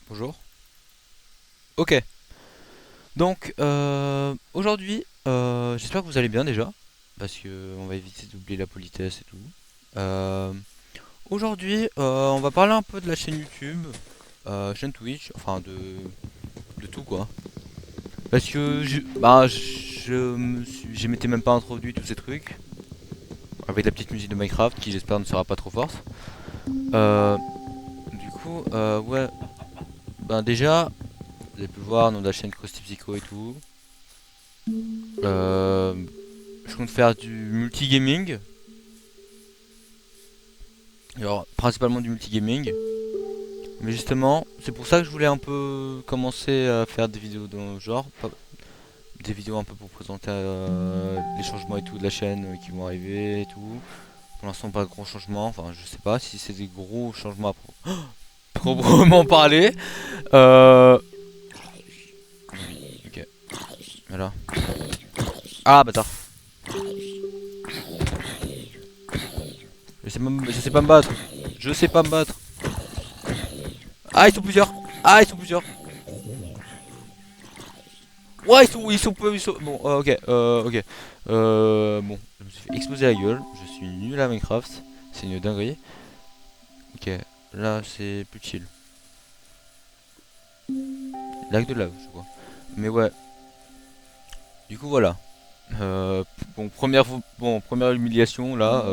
Bonjour. Ok. Donc, aujourd'hui, j'espère que vous allez bien déjà, parce que on va éviter d'oublier la politesse et tout. Euh, Aujourd'hui, on va parler un peu de la chaîne YouTube, chaîne Twitch, enfin de tout quoi. Parce que je m'étais même pas introduit tous ces trucs avec la petite musique de Minecraft qui j'espère ne sera pas trop forte. Euh, ouais, ben déjà, vous avez pu voir nom de la chaîne Krusty Psycho et tout. Euh, je compte faire du multigaming. Alors, principalement du multigaming. Mais justement, c'est pour ça que je voulais un peu commencer à faire des vidéos dans le genre. Des vidéos un peu pour présenter les changements et tout de la chaîne qui vont arriver et tout. Pour l'instant, pas de gros changements. Enfin, je sais pas si c'est des gros changements à proprement parler. Euh... Ok, voilà. Ah, bâtard. Je sais pas me battre. Je sais pas me battre. Ah, ils sont plusieurs. Ah, ils sont plusieurs. Ouais, ils sont peu, ils sont... Bon, ok, ok. Bon, je me suis fait exploser la gueule. Je suis nul à Minecraft. C'est une dinguerie. Ok, là, c'est plus chill. Lac de lave, je crois. Mais ouais, du coup, voilà. Bon, première humiliation, là.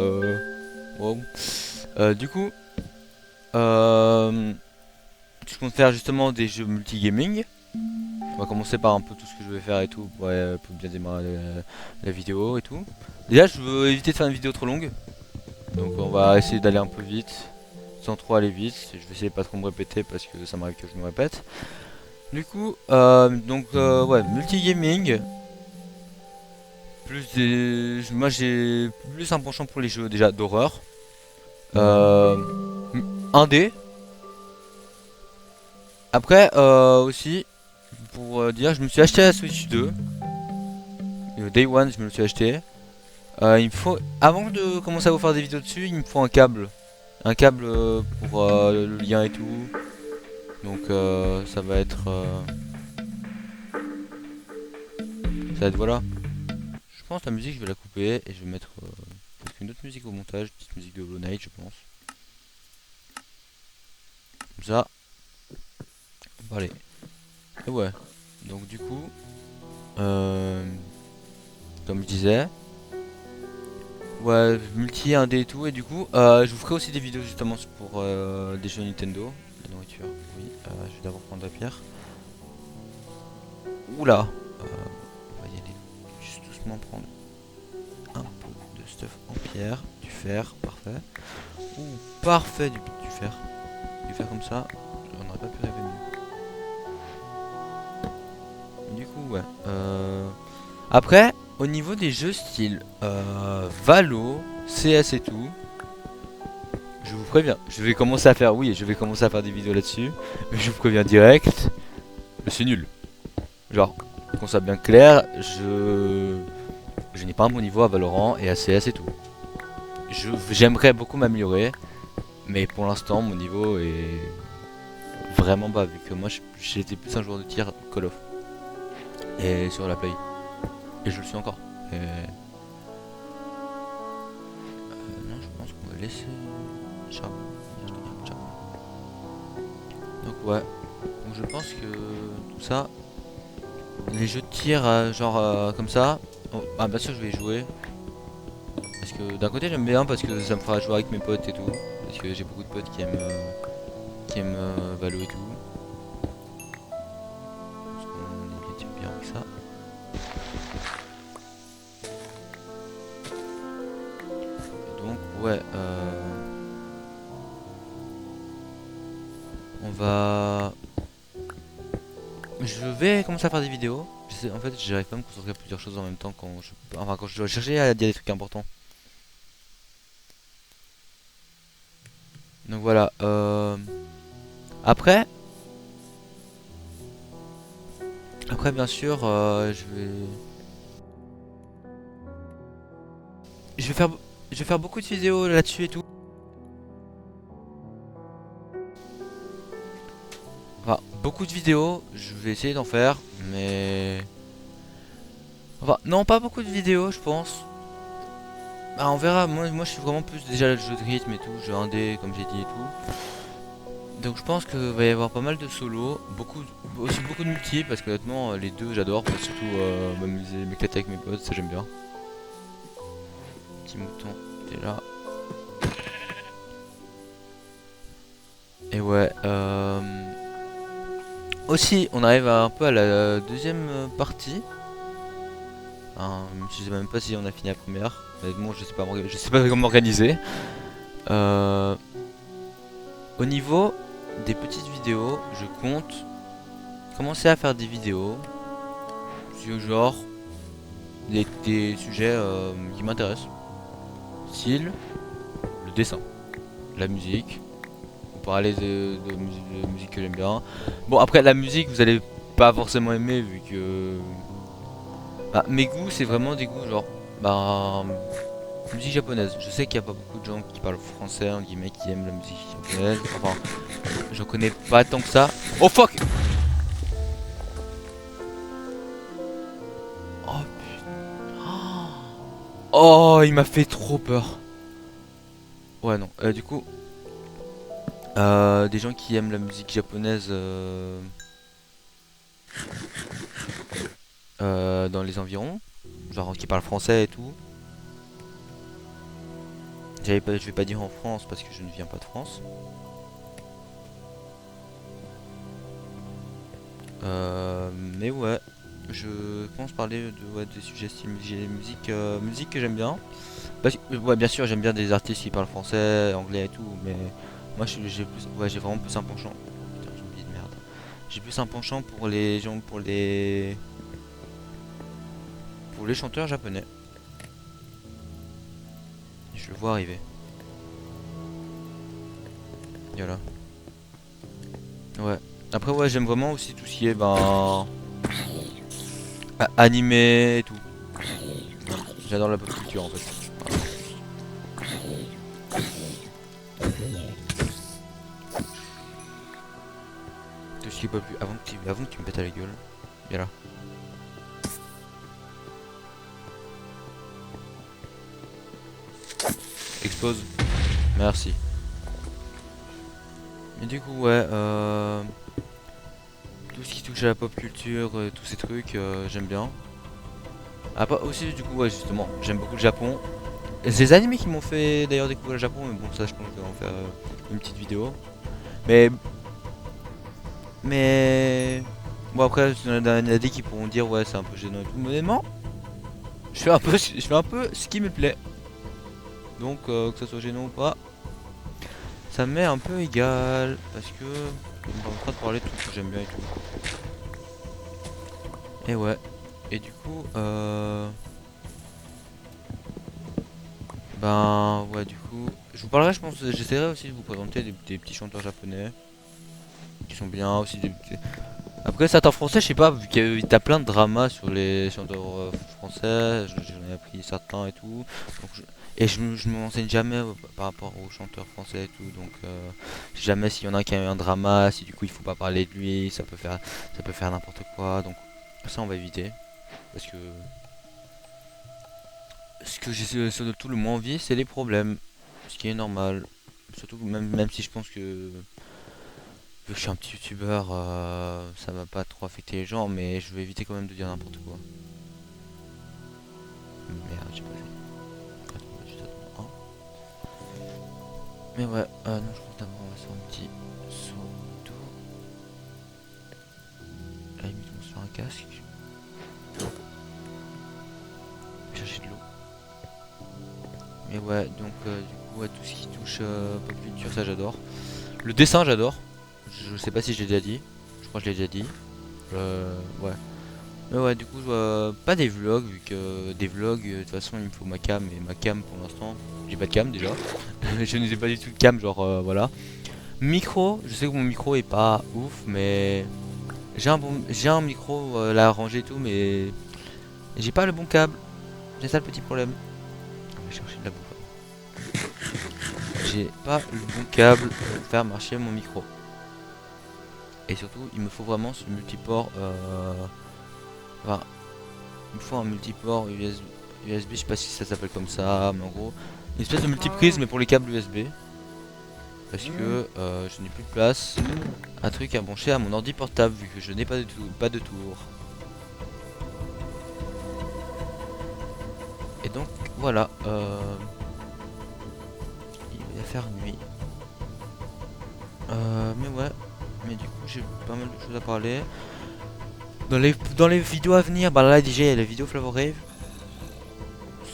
Wow. Du coup, euh, je compte faire justement des jeux multigaming. On va commencer par un peu tout ce que je vais faire et tout, ouais, pour bien démarrer la vidéo et tout. Déjà, je veux éviter de faire une vidéo trop longue. Donc on va essayer d'aller un peu vite, sans trop aller vite. Je vais essayer de pas trop me répéter parce que ça m'arrive que je me répète. Du coup, ouais, multigaming. Moi j'ai plus un penchant pour les jeux déjà d'horreur. Euh, 1D. Après, aussi, pour dire, je me suis acheté la Switch 2. Day One, je me le suis acheté. Il me faut, avant de commencer à vous faire des vidéos dessus, il me faut un câble. Un câble pour le lien et tout. Donc ça va être... ça va être voilà. Je pense la musique je vais la couper et je vais mettre peut-être une autre musique au montage. Petite musique de Hollow Knight je pense. Comme ça. Bon, allez. Et ouais. Donc du coup... Euh, comme je disais... Ouais, multi, 1D et tout. Et du coup, je vous ferai aussi des vidéos justement pour des jeux Nintendo. La nourriture, oui. Je vais d'abord prendre la pierre. Oula, on va y aller juste doucement prendre un peu de stuff en pierre, du fer, parfait. Ouh, parfait du fer. Du fer comme ça, on n'aurait pas pu rêver mieux. Du coup, ouais. Après, au niveau des jeux style Valo, CS et tout, je vous préviens, je vais commencer à faire, oui, je vais commencer à faire des vidéos là-dessus, mais je vous préviens direct, c'est nul. Genre, qu'on soit bien clair, je n'ai pas un bon niveau à Valorant et à CS et tout. J'aimerais beaucoup m'améliorer, mais pour l'instant mon niveau est vraiment bas vu que moi j'étais plus un joueur de tir Call of et sur la play. Et je le suis encore. Et, non, je pense qu'on va laisser Ciao. Ciao. Donc ouais, donc je pense que tout ça, les jeux de tir genre comme ça, bah bien sûr je vais y jouer. Parce que d'un côté j'aime bien parce que ça me fera jouer avec mes potes et tout. Parce que j'ai beaucoup de potes qui aiment Valo et tout. Parce qu'on est bien avec ça. Donc ouais, on va... Je vais commencer à faire des vidéos. En fait, j'arrive pas à me concentrer à plusieurs choses en même temps quand je dois chercher à dire des trucs importants. Donc voilà. Après, après bien sûr, je vais faire, je vais faire beaucoup de vidéos là-dessus et tout. Enfin, beaucoup de vidéos, je vais essayer d'en faire, mais... Enfin, non, pas beaucoup de vidéos, je pense. Bah, on verra, moi je suis vraiment plus déjà le jeu de rythme et tout, jeu indé, comme j'ai dit et tout. Donc je pense qu'il va y avoir pas mal de solos, aussi beaucoup de multi, parce que honnêtement, les deux j'adore, surtout m'éclater avec mes potes, ça j'aime bien. Petit mouton, t'es là. Et ouais, aussi, on arrive un peu à la deuxième partie. Je sais même pas si on a fini la première. Mais bon, je sais pas comment m'organiser. Au niveau des petites vidéos, je compte commencer à faire des vidéos sur genre des sujets qui m'intéressent. Style, le dessin, la musique, on parler de musique que j'aime bien. Bon, après la musique, vous allez pas forcément aimer vu que bah, mes goûts, c'est vraiment des goûts genre bah, musique japonaise. Je sais qu'il n'y a pas beaucoup de gens qui parlent français, en guillemets, qui aiment la musique japonaise. Enfin, j'en connais pas tant que ça. Oh fuck! Oh putain. Oh, il m'a fait trop peur. Ouais, non. Du coup, des gens qui aiment la musique japonaise dans les environs, genre qui parlent français et tout. Je vais pas dire en France parce que je ne viens pas de France. Mais ouais, je pense parler des sujets style musique que j'aime bien. Parce que, ouais, bien sûr, j'aime bien des artistes qui parlent français, anglais et tout, mais moi j'ai vraiment plus un penchant. Putain, j'ai oublié de merde. J'ai plus un penchant pour les gens, pour les chanteurs japonais. Je le vois arriver. Voilà. Ouais. Après ouais, j'aime vraiment aussi tout ce qui est ben animé et tout. J'adore la pop culture en fait. Tout ce qui est pop avant que tu me pètes à la gueule. Viens là. Expose. Merci. Mais du coup ouais tout ce qui touche à la pop culture, tous ces trucs, j'aime bien. Après aussi du coup ouais justement, j'aime beaucoup le Japon. C'est les animés qui m'ont fait d'ailleurs découvrir le Japon, mais bon ça je pense que je vais en faire une petite vidéo. Mais mais bon après il y en a des qui pourront dire ouais c'est un peu gênant et tout. Mais honnêtement, je fais un peu ce qui me plaît. Donc que ça soit gênant ou pas, ça m'est un peu égal parce que on est en train de parler de trucs que j'aime bien et tout. Et ouais. Et du coup ben ouais du coup je vous parlerai je pense j'essaierai aussi de vous présenter des petits chanteurs japonais qui sont bien aussi après certains français je sais pas vu qu'il y a plein de dramas sur les chanteurs français j'en ai appris certains et tout donc je me renseigne jamais par rapport aux chanteurs français et tout donc je sais jamais s'il y en a qui a eu un drama si du coup il faut pas parler de lui ça peut faire n'importe quoi donc ça on va éviter parce que ce que j'ai surtout le moins envie, c'est les problèmes. Ce qui est normal. Surtout même si je pense que vu que je suis un petit youtubeur, ça va pas trop affecter les gens, mais je vais éviter quand même de dire n'importe quoi. Merde, j'ai pas fait. Attends, juste attends. Mais ouais, non, je pense d'abord on va se faire un petit saut d'eau. À la limite, on se fait un casque. Chercher de l'eau. Mais ouais, donc du coup, ouais, tout ce qui touche pop culture, ça j'adore. Le dessin, j'adore. Je sais pas si je l'ai déjà dit. Je crois que je l'ai déjà dit. Ouais. Mais ouais, du coup, pas des vlogs, vu que des vlogs, de toute façon, il me faut ma cam. Et ma cam, pour l'instant, j'ai pas de cam déjà. Je n'ai pas du tout de cam, genre voilà. Micro, je sais que mon micro est pas ouf, mais j'ai un micro là rangé et tout, mais j'ai pas le bon câble. C'est ça le petit problème. On va chercher de la bouffe. J'ai pas le bon câble pour faire marcher mon micro. Et surtout, il me faut vraiment ce multiport. Enfin, il me faut un multiport USB, je sais pas si ça s'appelle comme ça, mais en gros, une espèce de multiprise, mais pour les câbles USB. Parce que je n'ai plus de place. Un truc à brancher à mon ordi portable, vu que je n'ai pas de tour. Et donc, voilà. Il va faire nuit. Mais ouais. Mais du coup, j'ai pas mal de choses à parler. Dans les vidéos à venir, bah là déjà il y a la vidéo Flavor Rave.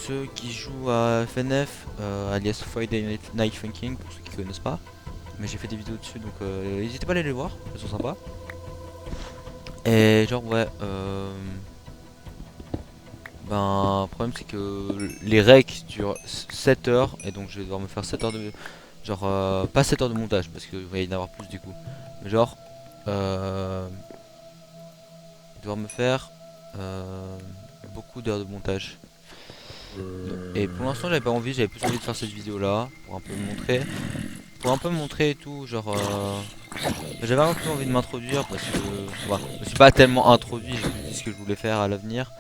Ceux qui jouent à FNF, alias Friday Night Funkin', pour ceux qui connaissent pas. Mais j'ai fait des vidéos dessus, donc n'hésitez pas à aller les voir, elles sont sympas. Et genre ouais, ben le problème c'est que les recs durent 7 heures, et donc je vais devoir me faire 7 heures de... Genre, pas 7 heures de montage, parce qu'il va y en avoir plus du coup. Mais genre, devoir me faire beaucoup d'heures de montage. Et pour l'instant j'avais pas envie, j'avais plus envie de faire cette vidéo là pour un peu me montrer. Pour un peu me montrer et tout, genre j'avais un peu envie de m'introduire parce que voilà, je me suis pas tellement introduit, j'ai juste dit ce que je voulais faire à l'avenir.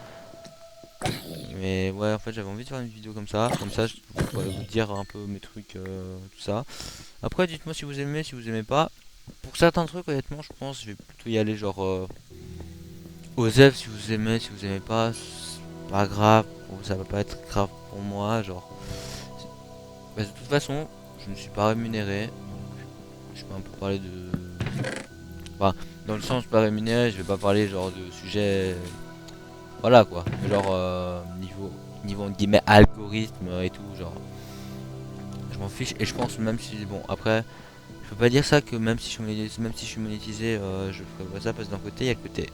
Mais ouais en fait j'avais envie de faire une vidéo comme ça je pourrais vous dire un peu mes trucs, tout ça. Après dites-moi si vous aimez pas. Pour certains trucs honnêtement je pense que je vais plutôt y aller genre Osef si vous aimez pas, c'est pas grave, ça va pas être grave pour moi, genre. Bah, de toute façon, je ne suis pas rémunéré, je peux un peu parler de. Enfin, dans le sens pas rémunéré, je vais pas parler genre de sujets. Voilà quoi, mais genre niveau entre guillemets algorithme et tout, genre. Je m'en fiche et je pense même si bon après. Je peux pas dire ça que même si je suis monétisé, je ferais pas ça parce que d'un côté il y a le côté.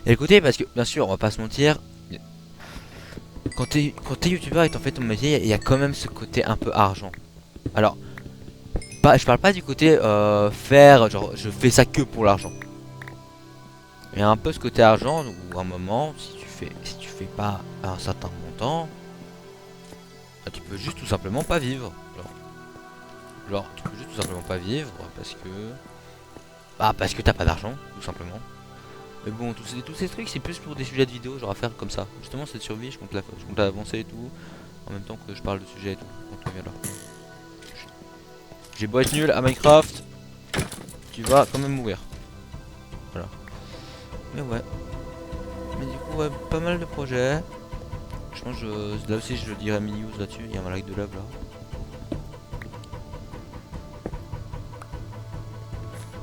Il y a le côté parce que bien sûr on va pas se mentir. Quand t'es youtubeur et t'en fais ton métier, il y a quand même ce côté un peu argent. Alors, je parle pas du côté faire, genre je fais ça que pour l'argent. Il y a un peu ce côté argent où à un moment, si tu fais pas un certain montant, bah, tu peux juste tout simplement pas vivre. Genre, tu peux juste tout simplement pas vivre parce que t'as pas d'argent, tout simplement. Mais bon, tous ces trucs, c'est plus pour des sujets de vidéo, genre à faire comme ça. Justement, cette survie, je compte l'avancer et tout, en même temps que je parle de sujets et tout. Donc voilà. J'ai beau être nul à Minecraft, tu vas quand même mourir. Voilà. Mais ouais. Mais du coup, ouais, pas mal de projets. Je pense que là aussi, je dirais mini news là-dessus. Il y a un lac de lave là.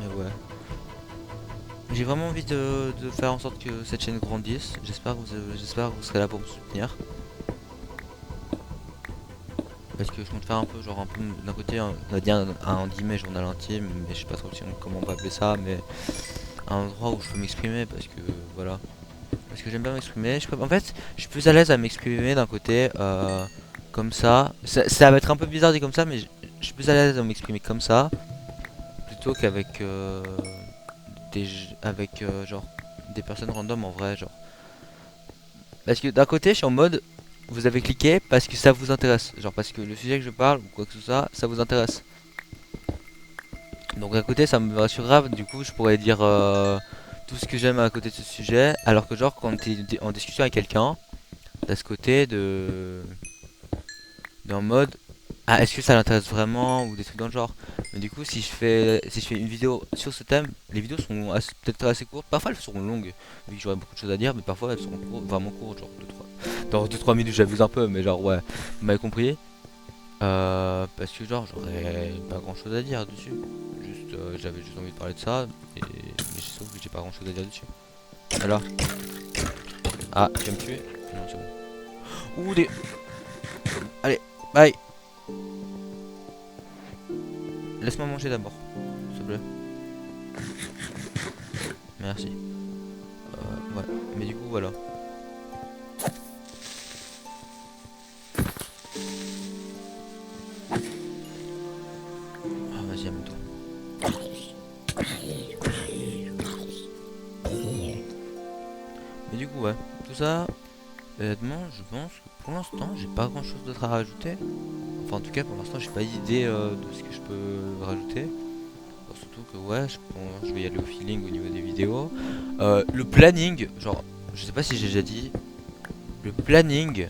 Mais ouais. J'ai vraiment envie de faire en sorte que cette chaîne grandisse. J'espère que vous serez là pour me soutenir. Parce que je compte faire un peu, genre un peu d'un côté, on a dit un guillemets journal intime, mais je sais pas trop comment on va appeler ça, mais un endroit où je peux m'exprimer parce que voilà. Parce que j'aime bien m'exprimer. En fait, je suis plus à l'aise à m'exprimer d'un côté comme ça. Ça va être un peu bizarre dit comme ça, mais je suis plus à l'aise à m'exprimer comme ça plutôt qu'avec avec genre des personnes random en vrai, genre. Parce que d'un côté, je suis en mode vous avez cliqué parce que ça vous intéresse, genre parce que le sujet que je parle ou quoi que ce soit, ça vous intéresse. Donc à côté, ça me rassure grave. Du coup, je pourrais dire tout ce que j'aime à côté de ce sujet, alors que genre quand t'es en discussion avec quelqu'un, t'as ce côté en mode ah est-ce que ça l'intéresse vraiment ou des trucs dans le genre. Mais du coup si je fais une vidéo sur ce thème, les vidéos sont peut-être assez courtes, parfois elles seront longues vu que j'aurai beaucoup de choses à dire, mais parfois elles seront vraiment courtes, genre 2-3 minutes j'abuse un peu, mais genre ouais vous m'avez compris. Parce que genre j'aurais pas grand chose à dire dessus, juste j'avais juste envie de parler de ça mais sauf que j'ai pas grand chose à dire dessus. Alors ah tu vas me tuer, non c'est bon. Ouh des allez bye. Laisse-moi manger d'abord, s'il te plaît. Merci. Ouais, mais du coup, voilà. Ah, vas-y, amène-toi. Mais du coup, ouais, tout ça, honnêtement, je pense que pour l'instant, j'ai pas grand-chose d'autre à rajouter. Enfin, en tout cas, pour l'instant, j'ai pas d'idée de ce que je peux rajouter. Bon, surtout surtout que ouais, je vais y aller au feeling au niveau des vidéos. Le planning, genre, je sais pas si j'ai déjà dit, le planning,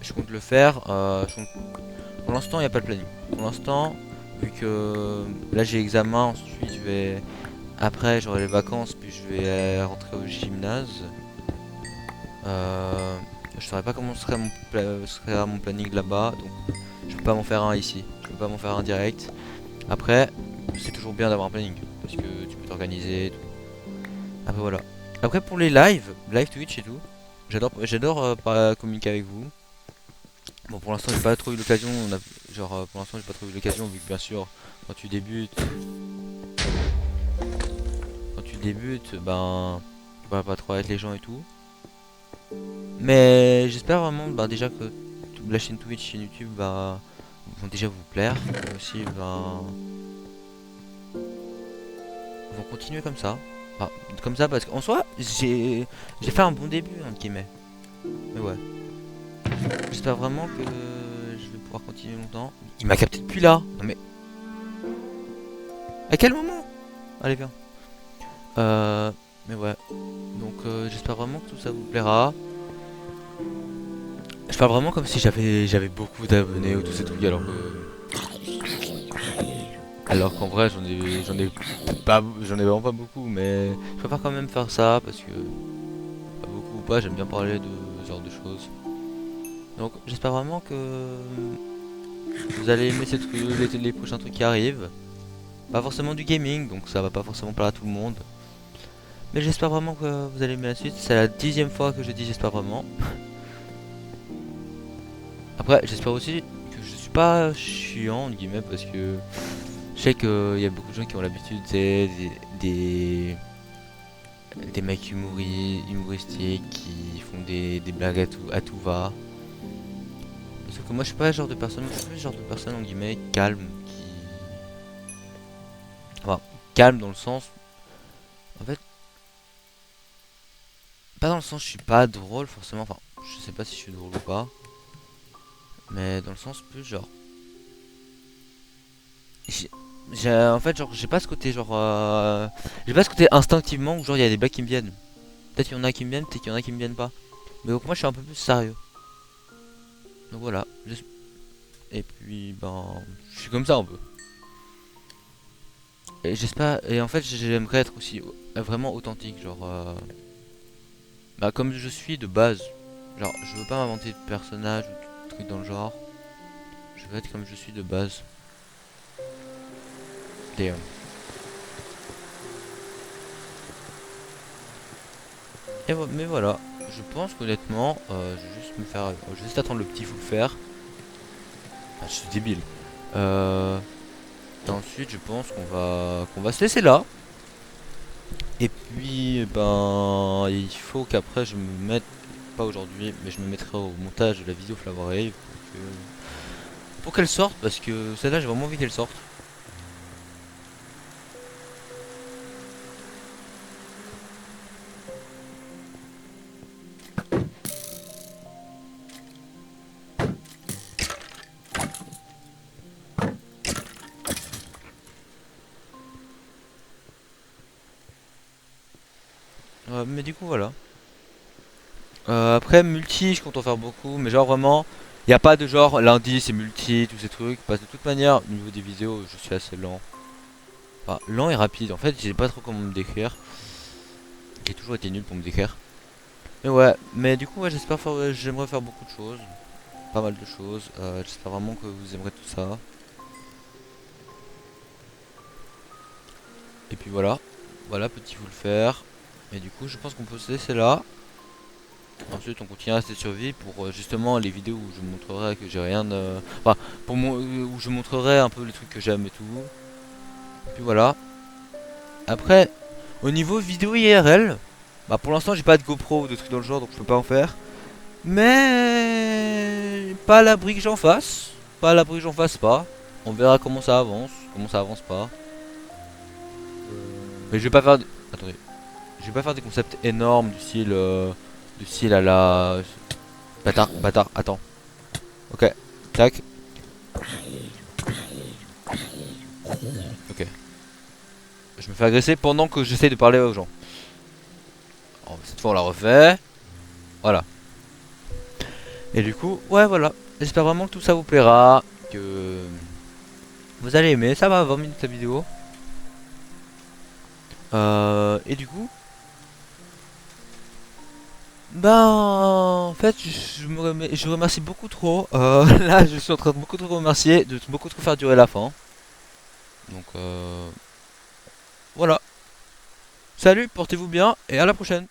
je compte le faire. Pour l'instant, il n'y a pas de planning. Pour l'instant, vu que là j'ai examen, ensuite je vais, après j'aurai les vacances, puis je vais rentrer au gymnase. Je saurais pas comment serait mon planning là-bas, donc je peux pas m'en faire un ici. Je peux pas m'en faire un direct. Après, c'est toujours bien d'avoir un planning parce que tu peux t'organiser et tout. Après voilà. Après pour les live Twitch et tout, j'adore communiquer avec vous. Bon pour l'instant j'ai pas trop eu l'occasion, pour l'instant j'ai pas trop eu l'occasion vu que bien sûr quand tu débutes, ben tu vas pas trop avec les gens et tout. Mais j'espère vraiment déjà que la chaîne Twitch, chaîne YouTube vont déjà vous plaire. Et aussi vont continuer comme ça. Enfin, comme ça parce qu'en soi j'ai fait un bon début entre guillemets. Mais ouais. J'espère vraiment que je vais pouvoir continuer longtemps. Il m'a capté depuis là. Non mais. À quel moment? Allez viens. Mais ouais. Donc j'espère vraiment que tout ça vous plaira. Je parle vraiment comme si j'avais beaucoup d'abonnés ou tous ces trucs alors qu'en vrai j'en ai vraiment pas beaucoup, mais je préfère quand même faire ça parce que pas beaucoup ou pas, j'aime bien parler de ce genre de choses. Donc j'espère vraiment que vous allez aimer ces trucs, les prochains trucs qui arrivent. Pas forcément du gaming, donc ça va pas forcément plaire à tout le monde. Mais j'espère vraiment que vous allez aimer la suite. C'est la 10e fois que je dis j'espère vraiment. Après j'espère aussi que je suis pas chiant entre guillemets parce que je sais qu'il y a beaucoup de gens qui ont l'habitude des, des mecs humoristiques qui font des blagues à tout va. Sauf que moi je suis pas le genre de personne, je suis plus le genre de personne en guillemets calme qui. Enfin, calme dans le sens. En fait, pas dans le sens je suis pas drôle forcément, enfin je sais pas si je suis drôle ou pas. Mais dans le sens plus genre. En fait genre j'ai pas ce côté genre j'ai pas ce côté instinctivement où genre il y a des blagues qui me viennent. Peut-être qu'il y en a qui me viennent, peut-être qu'il y en a qui me viennent pas. Mais donc moi je suis un peu plus sérieux. Donc voilà. Et puis je suis comme ça un peu. Et j'espère. Et en fait j'aimerais être aussi vraiment authentique, genre comme je suis de base. Genre je veux pas m'inventer de personnage ou de trucs dans le genre. Je veux être comme je suis de base. Damn. Mais voilà, je pense qu'honnêtement, je vais juste je vais juste attendre le petit fou le faire. Ah, je suis débile. Et ensuite, je pense qu'on va se laisser là. Et puis, il faut qu'après je me mette, pas aujourd'hui, mais je me mettrai au montage de la vidéo Flower Rave pour qu'elle sorte, parce que celle-là, j'ai vraiment envie qu'elle sorte. Mais du coup, voilà. Après, multi, je compte en faire beaucoup, mais genre vraiment, il n'y a pas de genre lundi c'est multi, tous ces trucs, parce que de toute manière, au niveau des vidéos, je suis assez lent. Enfin, lent et rapide, en fait, je sais pas trop comment me décrire. J'ai toujours été nul pour me décrire. Mais ouais, mais du coup, ouais, j'aimerais faire beaucoup de choses, pas mal de choses. J'espère vraiment que vous aimerez tout ça. Et puis voilà, petit vous le faire. Et du coup, je pense qu'on peut se laisser là. Ensuite, on continuera cette survie pour justement les vidéos où je montrerai que j'ai rien de. Enfin, où je montrerai un peu les trucs que j'aime et tout. Et puis voilà. Après, au niveau vidéo IRL, pour l'instant, j'ai pas de GoPro ou de trucs dans le genre, donc je peux pas en faire. Mais pas à l'abri que j'en fasse. Pas à l'abri que j'en fasse pas. On verra comment ça avance pas. Mais je vais pas faire. Attendez. Je vais pas faire des concepts énormes du style à la. Bâtard, attends. Ok, tac. Ok. je me fais agresser pendant que j'essaie de parler aux gens. Alors, cette fois on l'a refait. Voilà. Et du coup, ouais voilà. J'espère vraiment que tout ça vous plaira. Que vous allez aimer. Ça va 20 minutes la vidéo. Et du coup, ben en fait je remercie beaucoup trop. Là je suis en train de beaucoup trop remercier, de beaucoup trop faire durer la fin. Donc voilà. Salut, portez-vous bien et à la prochaine.